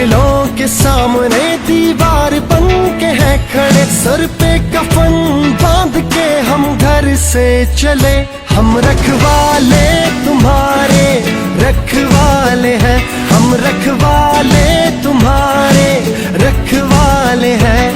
मुश्किलों के सामने दीवार बन के है खड़े, सर पे कफन बांध के हम घर से चले। हम रखवाले तुम्हारे रखवाले हैं, हम रखवाले तुम्हारे रखवाले हैं।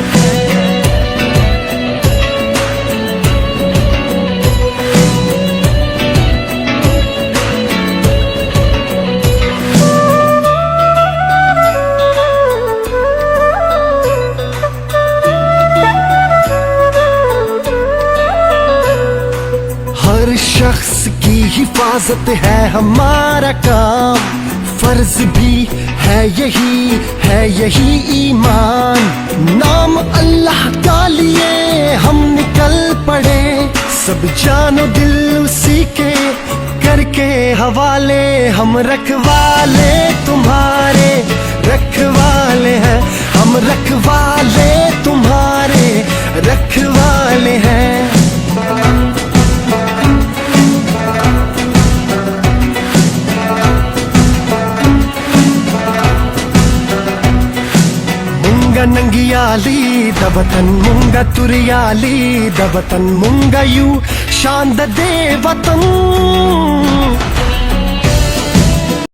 हर शख्स की हिफाजत है हमारा काम, फर्ज भी है यही ईमान। नाम अल्लाह का लिए हम निकल पड़े, सब जानो दिल उसी के करके हवाले। हम रखवाले तुम्हारे रखवाले हैं, हम रखवाले तुम्हारे रखवाले हैं। ನಂಗಿಯಾಲಿ ದಬತನ್ ಮುಂಗ ತುರಿಯಾಲಿ ದಬತನ್ ಮುಂಗಯು ಶಾಂದ ದೇವತನ್